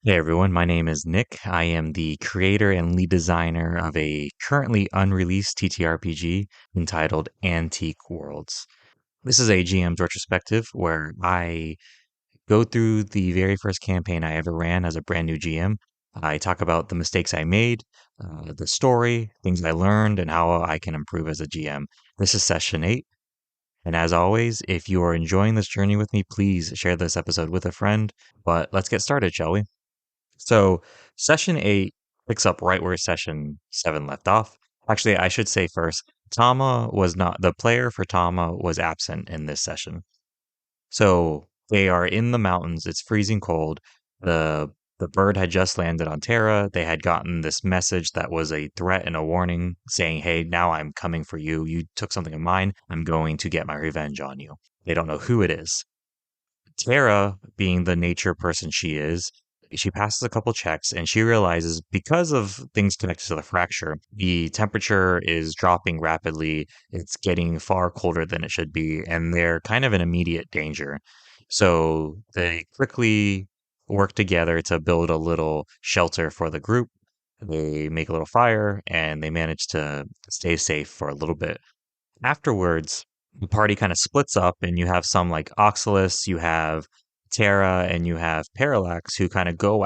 Hey everyone, my name is Nick. I am the creator and lead designer of a currently unreleased TTRPG entitled Antique Worlds. This is a GM's retrospective where I go through the very first campaign I ever ran as a brand new GM. I talk about the mistakes I made, the story, things I learned, and how I can improve as a GM. This is session 8. And as always, if you are enjoying this journey with me, please share this episode with a friend. But let's get started, shall we? So session 8 picks up right where session 7 left off. Actually, I should say first, Tama was not the player for Tama was absent in this session. So they are in the mountains. It's freezing cold. The the bird had just landed on Tera. They had gotten this message that was a threat and a warning saying, "Hey, now I'm coming for you. You took something of mine. I'm going to get my revenge on you." They don't know who it is. Tara, being the nature person she is, she passes a couple checks and she realizes because of things connected to the fracture, the temperature is dropping rapidly. It's getting far colder than it should be, and they're kind of in immediate danger. So they quickly work together to build a little shelter for the group. They make a little fire and they manage to stay safe for a little bit. Afterwards, the party kind of splits up, and you have some like Oxalis, you have Tera, and you have Parallax who kind of go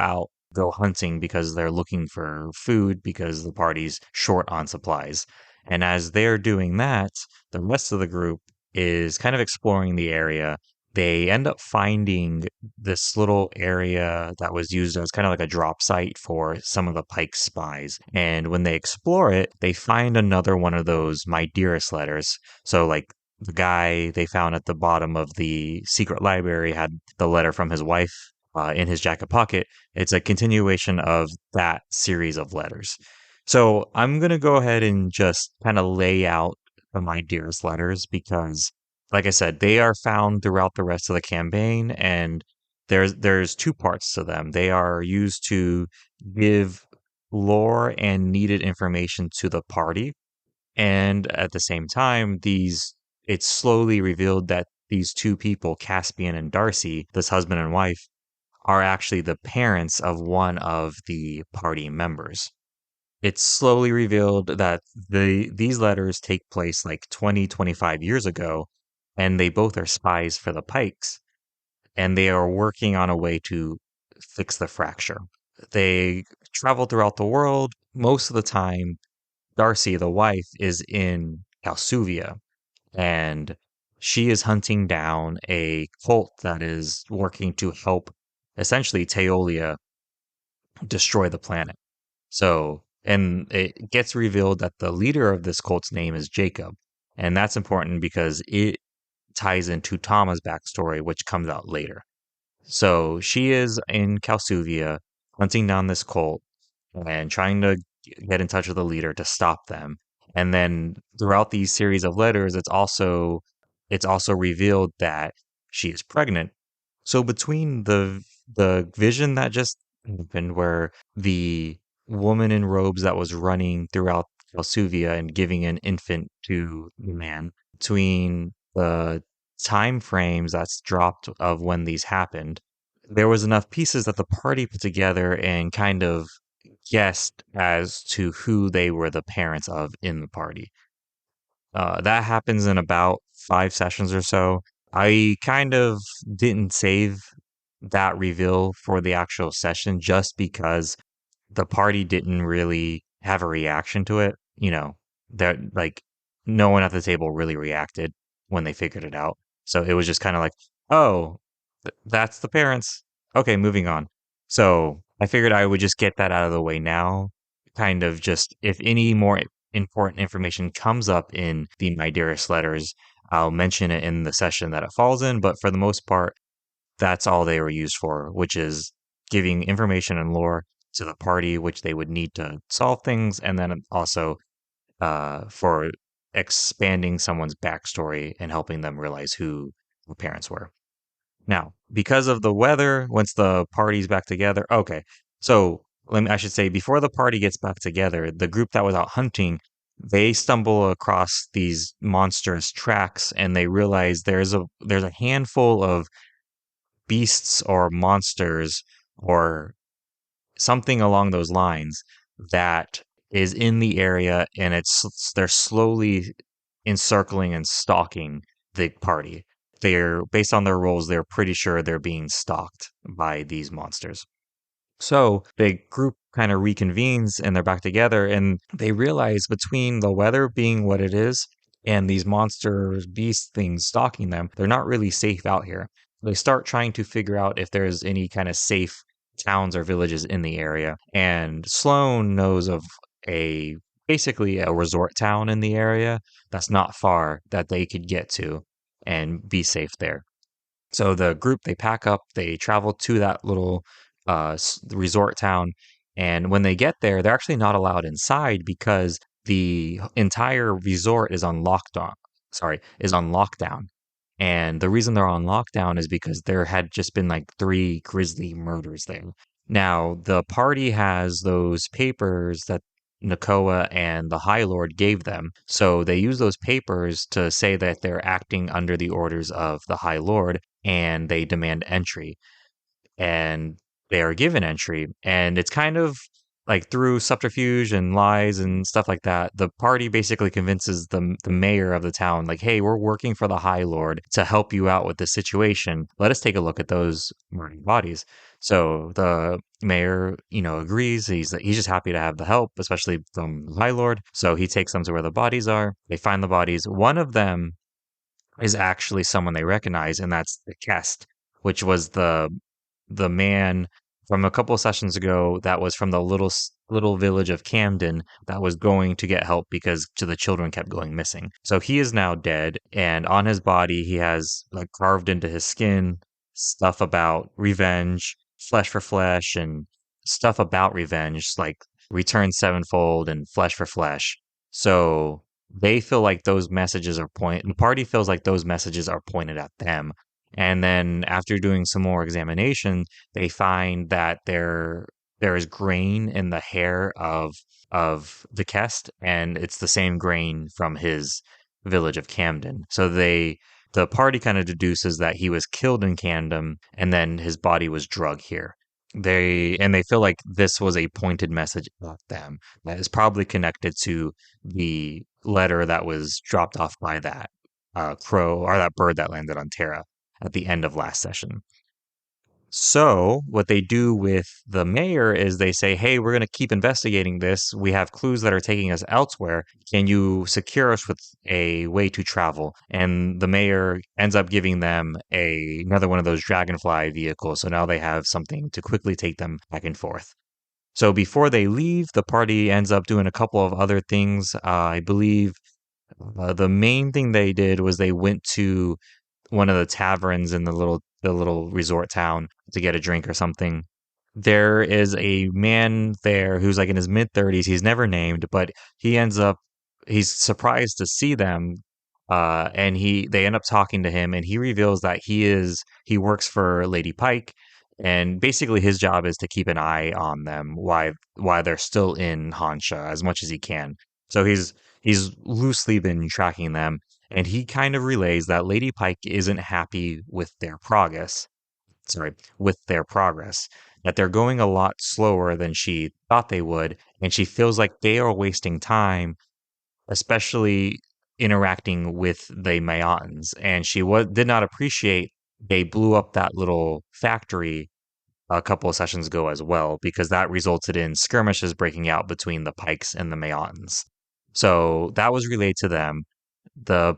hunting because they're looking for food because the party's short on supplies. And as they're doing that, the rest of the group is kind of exploring the area. They end up finding this little area that was used as kind of like a drop site for some of the Pike's spies. And when they explore it, they find another one of those My Dearest letters. So, like, the guy they found at the bottom of the secret library had the letter from his wife in his jacket pocket. It's a continuation of that series of letters. So, I'm going to go ahead and just kind of lay out the My Dearest letters because like I said, they are found throughout the rest of the campaign, and there's two parts to them. They are used to give lore and needed information to the party, and at the same time, these it's slowly revealed that these two people, Caspian and Darcy, this husband and wife, are actually the parents of one of the party members. It's slowly revealed that these letters take place like 25 years ago, and they both are spies for the Pikes, and they are working on a way to fix the fracture. They travel throughout the world. Most of the time, Darcy, the wife, is in Calsuvia, and she is hunting down a cult that is working to help essentially Teolia destroy the planet. So, and it gets revealed that the leader of this cult's name is Jacob. And that's important because it ties into Tama's backstory, which comes out later. So she is in Calsuvia hunting down this cult and trying to get in touch with the leader to stop them. And then throughout these series of letters, it's also revealed that she is pregnant. So between the vision that just happened where the woman in robes that was running throughout Calsuvia and giving an infant to the man, between the time frames that's dropped of when these happened, there was enough pieces that the party put together and kind of guessed as to who they were the parents of in the party. That happens in about 5 sessions or so. I kind of didn't save that reveal for the actual session just because the party didn't really have a reaction to it. That like no one at the table really reacted when they figured it out. So it was just kind of like, oh, that's the parents. Okay, moving on. So I figured I would just get that out of the way now. Kind of just if any more important information comes up in the My Dearest letters, I'll mention it in the session that it falls in. But for the most part, that's all they were used for, which is giving information and lore to the party, which they would need to solve things, and then also for expanding someone's backstory and helping them realize who the parents were. Now, because of the weather, once the party's back together, okay. So I should say, before the party gets back together, the group that was out hunting, they stumble across these monstrous tracks, and they realize there's a handful of beasts or monsters or something along those lines that is in the area, and they're slowly encircling and stalking the party. They're based on their roles, they're pretty sure they're being stalked by these monsters. So the group kind of reconvenes and they're back together, and they realize between the weather being what it is and these monsters, beast things stalking them, they're not really safe out here. They start trying to figure out if there's any kind of safe towns or villages in the area. And Sloane knows of a basically a resort town in the area that's not far that they could get to and be safe there. So the group, they pack up, they travel to that little resort town, and when they get there, they're actually not allowed inside because the entire resort is on lockdown. Sorry, is on lockdown. And the reason they're on lockdown is because there had just been like 3 grisly murders there. Now, the party has those papers that Nakoa and the High Lord gave them. So they use those papers to say that they're acting under the orders of the High Lord, and they demand entry, and they are given entry. And it's kind of like through subterfuge and lies and stuff like that. The party basically convinces the mayor of the town, like, hey, we're working for the High Lord to help you out with this situation. Let us take a look at those murdered bodies. So the mayor, agrees. He's just happy to have the help, especially from the High Lord. So he takes them to where the bodies are. They find the bodies. One of them is actually someone they recognize, and that's the Kest, which was the man from a couple of sessions ago that was from the little village of Camden that was going to get help because the children kept going missing. So he is now dead, and on his body he has like carved into his skin stuff about revenge, flesh for flesh, and stuff about revenge, like return sevenfold and flesh for flesh. So they feel like those messages are the party feels like those messages are pointed at them. And then after doing some more examination, they find that there is grain in the hair of the Kest, and it's the same grain from his village of Camden. So the party kind of deduces that he was killed in Camden and then his body was drug here. They feel like this was a pointed message about them that is probably connected to the letter that was dropped off by that crow or that bird that landed on Tera at the end of last session. So, what they do with the mayor is they say, hey, we're going to keep investigating this. We have clues that are taking us elsewhere. Can you secure us with a way to travel? And the mayor ends up giving them another one of those dragonfly vehicles. So now they have something to quickly take them back and forth. So before they leave, the party ends up doing a couple of other things. I believe the main thing they did was they went to one of the taverns in the little resort town to get a drink or something. There is a man there who's like in his mid 30s. He's never named, but he's surprised to see them. And they end up talking to him, and he reveals that he works for Lady Pike, and basically his job is to keep an eye on them while they're still in Hansha as much as he can. So he's loosely been tracking them, and he kind of relays that Lady Pike isn't happy with their progress. Sorry, with their progress, that they're going a lot slower than she thought they would, and she feels like they are wasting time, especially interacting with the Mayans. And she did not appreciate they blew up that little factory a couple of sessions ago as well, because that resulted in skirmishes breaking out between the Pikes and the Mayans. So that was relayed to them. The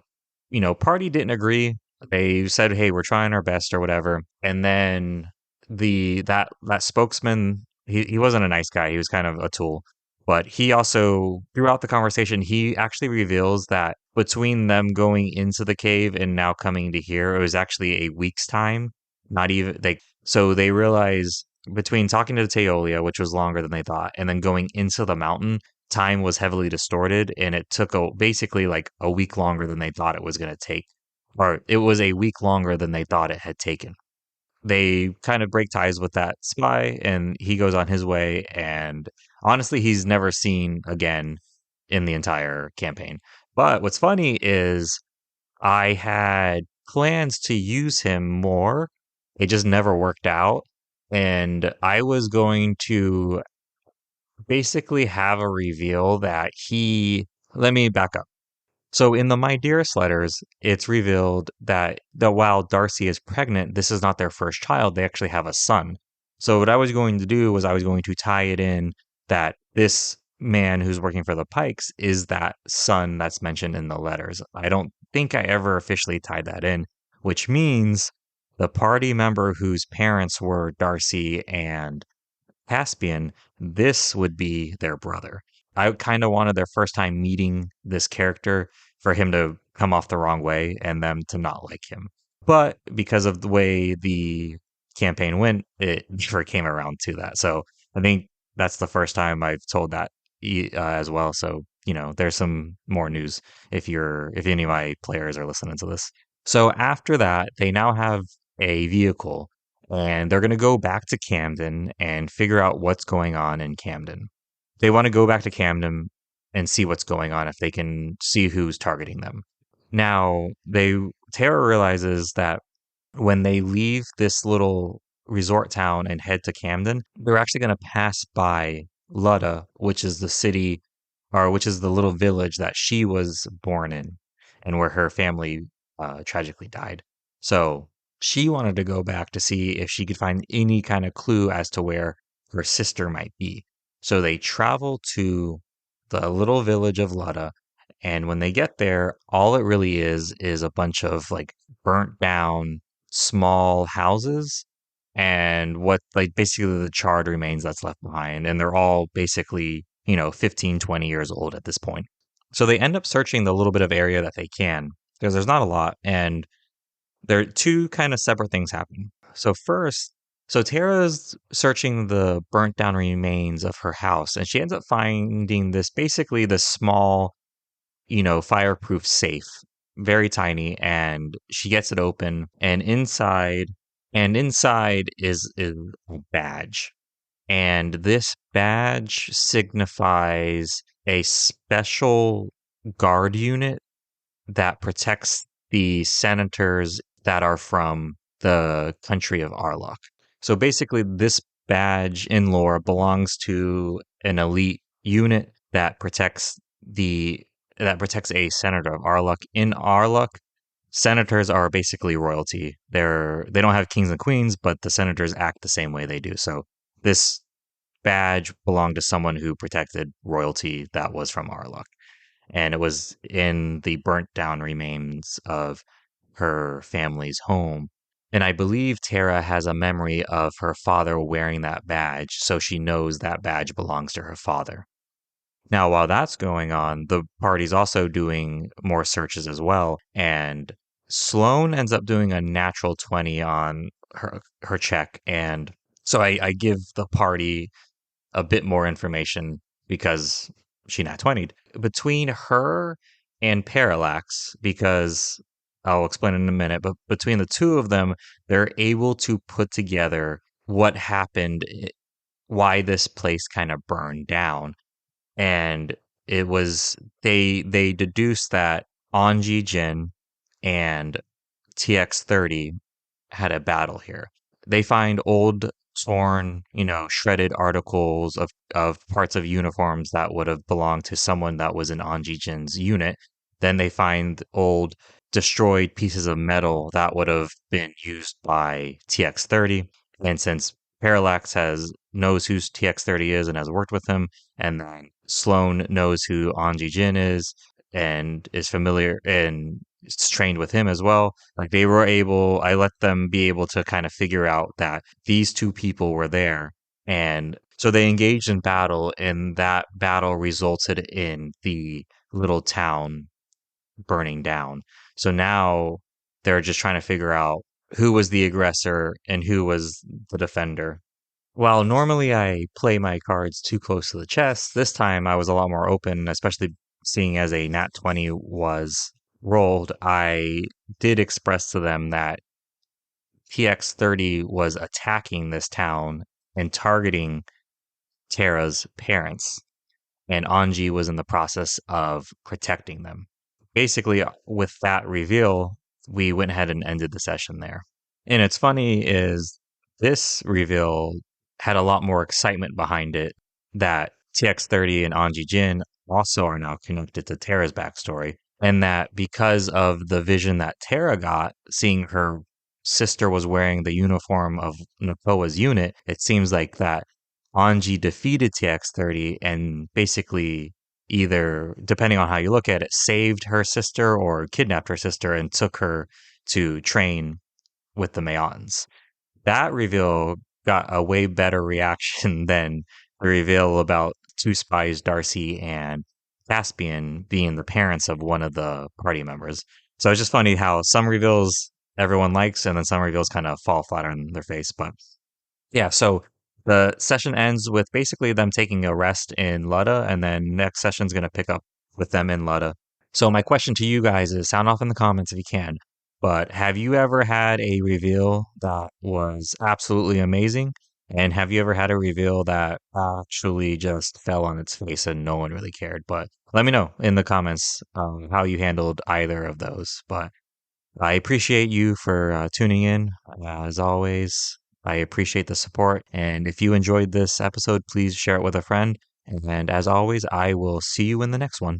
party didn't agree. They said, "Hey, we're trying our best" or whatever. And then that spokesman, he wasn't a nice guy. He was kind of a tool. But he also, throughout the conversation, he actually reveals that between them going into the cave and now coming to here, it was actually a week's time. Not even so they realize between talking to Teolia, which was longer than they thought, and then going into the mountain, time was heavily distorted, and it took basically like a week longer than they thought it was going to take, or it was a week longer than they thought it had taken. They kind of break ties with that spy, and he goes on his way, and honestly he's never seen again in the entire campaign. But what's funny is I had plans to use him more. It just never worked out. And I was going to basically have a reveal that let me back up. So in the My Dearest letters, it's revealed that while Darcy is pregnant, this is not their first child. They actually have a son. So what I was going to do was I was going to tie it in that this man who's working for the Pikes is that son that's mentioned in the letters. I don't think I ever officially tied that in, which means the party member whose parents were Darcy and Caspian, this would be their brother. I kind of wanted their first time meeting this character for him to come off the wrong way and them to not like him. But because of the way the campaign went, it never came around to that. So I think that's the first time I've told that as well. So, there's some more news if any of my players are listening to this. So after that, they now have a vehicle and they're going to go back to Camden and figure out what's going on in Camden. They want to go back to Camden and see what's going on if they can see who's targeting them. Now, Tara realizes that when they leave this little resort town and head to Camden, they're actually going to pass by Lutta, which is the city or which is the little village that she was born in and where her family tragically died. So she wanted to go back to see if she could find any kind of clue as to where her sister might be. So they travel to the little village of Lutta. And when they get there, all it really is a bunch of like burnt down small houses and what like basically the charred remains that's left behind. And they're all basically, 15, 20 years old at this point. So they end up searching the little bit of area that they can because there's not a lot. And there are two kind of separate things happen. So Tara's searching the burnt down remains of her house and she ends up finding this small, fireproof safe, very tiny, and she gets it open and inside is a badge. And this badge signifies a special guard unit that protects the senators that are from the country of Arlok. So basically, this badge in lore belongs to an elite unit the that protects a senator of Arlok. In Arlok, senators are basically royalty. They don't have kings and queens, but the senators act the same way they do. So this badge belonged to someone who protected royalty that was from Arlok, and it was in the burnt down remains of her family's home. And I believe Tara has a memory of her father wearing that badge, so she knows that badge belongs to her father. Now, while that's going on, the party's also doing more searches as well, and Sloane ends up doing a natural 20 on her check, and so I give the party a bit more information because she nat 20'd. Between her and Parallax, because I'll explain in a minute, but between the two of them, they're able to put together what happened, why this place kind of burned down. And it was they deduced that Anji Jin and TX-30 had a battle here. They find old, torn, shredded articles of parts of uniforms that would have belonged to someone that was in Anji Jin's unit. Then they find old, destroyed pieces of metal that would have been used by TX-30. And since Parallax knows who TX-30 is and has worked with him, and then Sloane knows who Anji Jin is and is familiar and is trained with him as well. Like I let them be able to kind of figure out that these two people were there. And so they engaged in battle, and that battle resulted in the little town burning down. So now they're just trying to figure out who was the aggressor and who was the defender. While normally I play my cards too close to the chest, this time I was a lot more open, especially seeing as a nat 20 was rolled. I did express to them that TX-30 was attacking this town and targeting Tara's parents, and Anji was in the process of protecting them. Basically, with that reveal, we went ahead and ended the session there. And it's funny is This reveal had a lot more excitement behind it that TX-30 and Anji Jin also are now connected to Tera's backstory. And that because of the vision that Tera got, seeing her sister was wearing the uniform of Nakoa's unit, it seems like that Anji defeated TX-30 and basically either, depending on how you look at it, saved her sister or kidnapped her sister and took her to train with the Mayans. That reveal got a way better reaction than the reveal about two spies, Darcy and Caspian, being the parents of one of the party members. So it's just funny how some reveals everyone likes and then some reveals kind of fall flat on their face. But yeah, so the session ends with basically them taking a rest in Lutta, and then next session's going to pick up with them in Lutta. So my question to you guys is sound off in the comments if you can. But have you ever had a reveal that was absolutely amazing? And have you ever had a reveal that actually just fell on its face and no one really cared? But let me know in the comments how you handled either of those. But I appreciate you for tuning in. As always, I appreciate the support. And if you enjoyed this episode, please share it with a friend. And as always, I will see you in the next one.